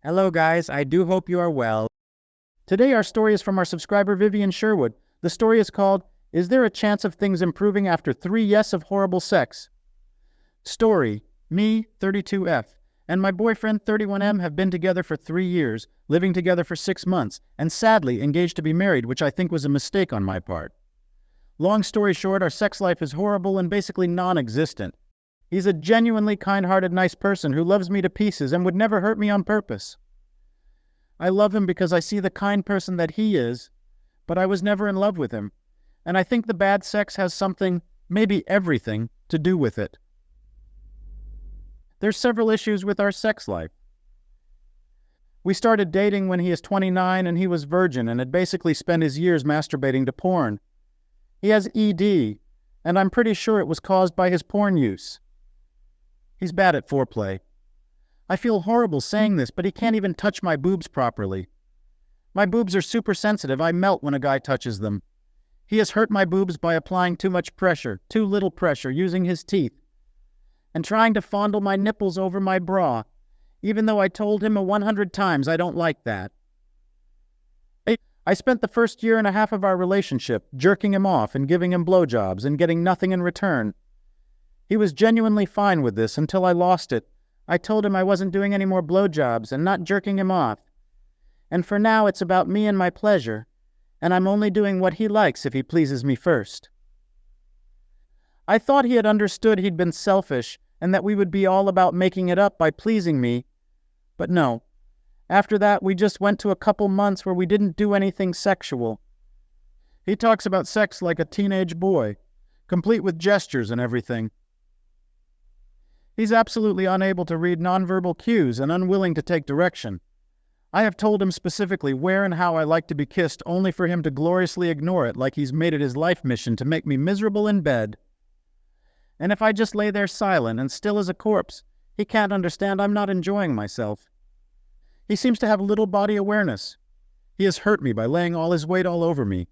Hello guys, I do hope you are well. Today our story is from our subscriber Vivian Sherwood. The story is called, Is There a Chance of Things Improving After 3 Yes of Horrible Sex? Story, me, 32F, and my boyfriend, 31M, have been together for 3 years, living together for 6 months, and sadly engaged to be married, which I think was a mistake on my part. Long story short, our sex life is horrible and basically non-existent. He's a genuinely kind-hearted, nice person who loves me to pieces and would never hurt me on purpose. I love him because I see the kind person that he is, but I was never in love with him, and I think the bad sex has something, maybe everything, to do with it. There's several issues with our sex life. We started dating when he is 29 and he was virgin and had basically spent his years masturbating to porn. He has ED, and I'm pretty sure it was caused by his porn use. He's bad at foreplay. I feel horrible saying this, but he can't even touch my boobs properly. My boobs are super sensitive. I melt when a guy touches them. He has hurt my boobs by applying too much pressure, too little pressure, using his teeth, and trying to fondle my nipples over my bra, even though I told him 100 times I don't like that. I spent the first year and a half of our relationship jerking him off and giving him blowjobs and getting nothing in return. He was genuinely fine with this until I lost it. I told him I wasn't doing any more blowjobs and not jerking him off. And for now it's about me and my pleasure, and I'm only doing what he likes if he pleases me first. I thought he had understood he'd been selfish and that we would be all about making it up by pleasing me, but no. After that, we just went to a couple months where we didn't do anything sexual. He talks about sex like a teenage boy, complete with gestures and everything. He's absolutely unable to read nonverbal cues and unwilling to take direction. I have told him specifically where and how I like to be kissed only for him to gloriously ignore it like he's made it his life mission to make me miserable in bed. And if I just lay there silent and still as a corpse, he can't understand I'm not enjoying myself. He seems to have little body awareness. He has hurt me by laying all his weight all over me,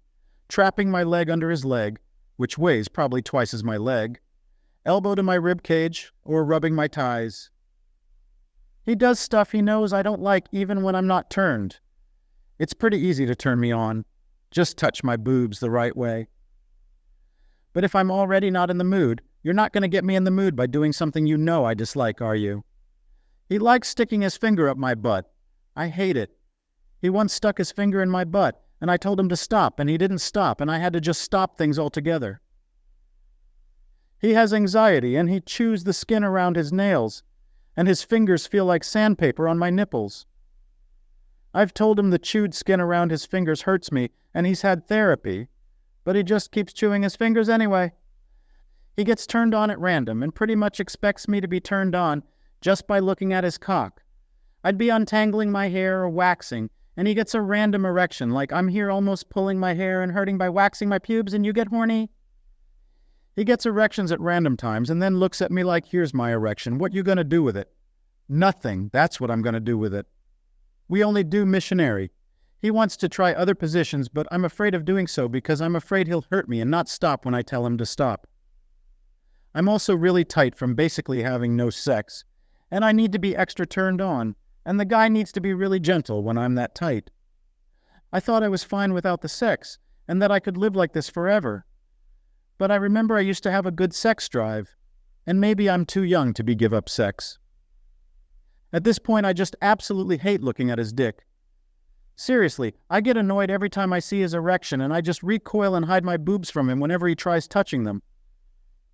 trapping my leg under his leg, which weighs probably twice as my leg, elbow to my rib cage, or rubbing my thighs. He does stuff he knows I don't like even when I'm not turned. It's pretty easy to turn me on. Just touch my boobs the right way. But if I'm already not in the mood, you're not going to get me in the mood by doing something you know I dislike, are you? He likes sticking his finger up my butt. I hate it. He once stuck his finger in my butt, and I told him to stop, and he didn't stop, and I had to just stop things altogether. He has anxiety, and he chews the skin around his nails, and his fingers feel like sandpaper on my nipples. I've told him the chewed skin around his fingers hurts me, and he's had therapy, but he just keeps chewing his fingers anyway. He gets turned on at random, and pretty much expects me to be turned on just by looking at his cock. I'd be untangling my hair or waxing, and he gets a random erection, like I'm here almost pulling my hair and hurting by waxing my pubes, and you get horny? He gets erections at random times and then looks at me like, here's my erection. What you gonna do with it? Nothing. That's what I'm gonna do with it. We only do missionary. He wants to try other positions, but I'm afraid of doing so because I'm afraid he'll hurt me and not stop when I tell him to stop. I'm also really tight from basically having no sex, and I need to be extra turned on, and the guy needs to be really gentle when I'm that tight. I thought I was fine without the sex, and that I could live like this forever. But I remember I used to have a good sex drive, and maybe I'm too young to give up sex. At this point, I just absolutely hate looking at his dick. Seriously, I get annoyed every time I see his erection, and I just recoil and hide my boobs from him whenever he tries touching them.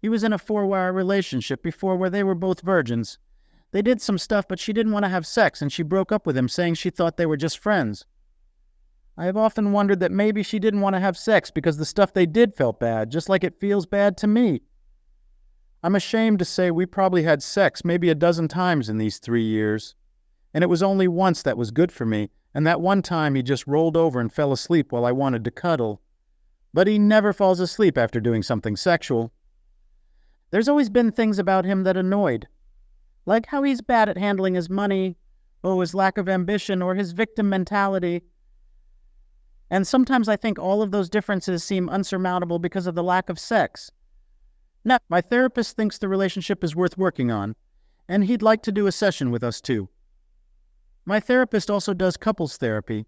He was in a 4-wire relationship before where they were both virgins. They did some stuff, but she didn't want to have sex, and she broke up with him, saying she thought they were just friends. I have often wondered that maybe she didn't want to have sex because the stuff they did felt bad, just like it feels bad to me. I'm ashamed to say we probably had sex maybe a dozen times in these 3 years, and it was only once that was good for me, and that one time he just rolled over and fell asleep while I wanted to cuddle. But he never falls asleep after doing something sexual. There's always been things about him that annoyed, like how he's bad at handling his money, or his lack of ambition, or his victim mentality. And sometimes I think all of those differences seem unsurmountable because of the lack of sex. Now, my therapist thinks the relationship is worth working on, and he'd like to do a session with us too. My therapist also does couples therapy,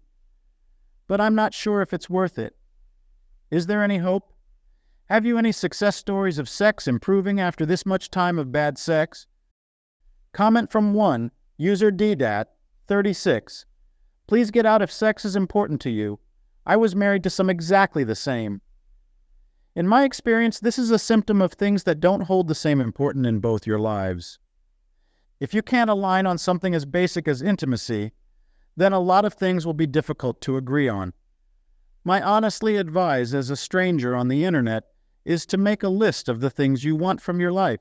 but I'm not sure if it's worth it. Is there any hope? Have you any success stories of sex improving after this much time of bad sex? Comment from 1, user DDAT, 36. Please get out if sex is important to you. I was married to some exactly the same. In my experience, this is a symptom of things that don't hold the same importance in both your lives. If you can't align on something as basic as intimacy, then a lot of things will be difficult to agree on. My honestly advice as a stranger on the internet is to make a list of the things you want from your life.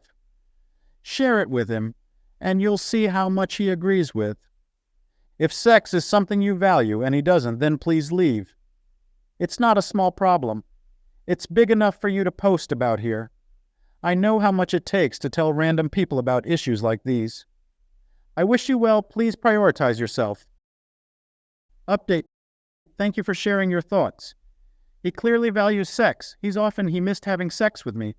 Share it with him, and you'll see how much he agrees with. If sex is something you value and he doesn't, then please leave. It's not a small problem. It's big enough for you to post about here. I know how much it takes to tell random people about issues like these. I wish you well. Please prioritize yourself. Update. Thank you for sharing your thoughts. He clearly values sex. He missed having sex with me.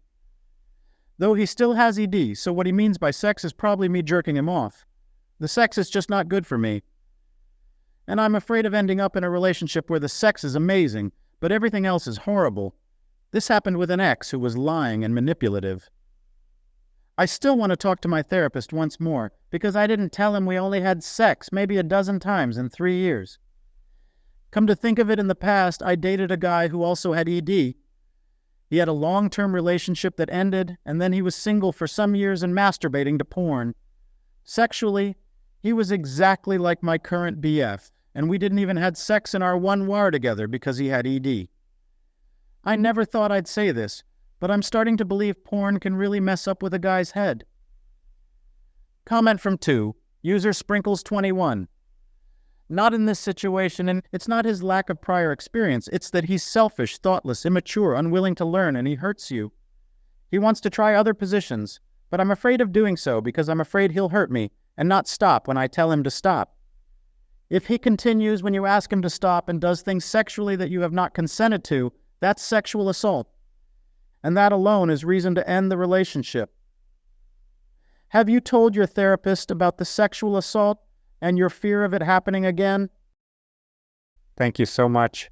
Though he still has ED, so what he means by sex is probably me jerking him off. The sex is just not good for me. And I'm afraid of ending up in a relationship where the sex is amazing, but everything else is horrible. This happened with an ex who was lying and manipulative. I still want to talk to my therapist once more, because I didn't tell him we only had sex maybe a dozen times in 3 years. Come to think of it, in the past, I dated a guy who also had ED. He had a long-term relationship that ended, and then he was single for some years and masturbating to porn. Sexually, he was exactly like my current BF, and we didn't even have sex in our 1 war together because he had ED. I never thought I'd say this, but I'm starting to believe porn can really mess up with a guy's head. Comment from 2, user Sprinkles21. Not in this situation, and it's not his lack of prior experience. It's that he's selfish, thoughtless, immature, unwilling to learn, and he hurts you. He wants to try other positions, but I'm afraid of doing so because I'm afraid he'll hurt me and not stop when I tell him to stop. If he continues when you ask him to stop and does things sexually that you have not consented to, that's sexual assault. And that alone is reason to end the relationship. Have you told your therapist about the sexual assault and your fear of it happening again? Thank you so much.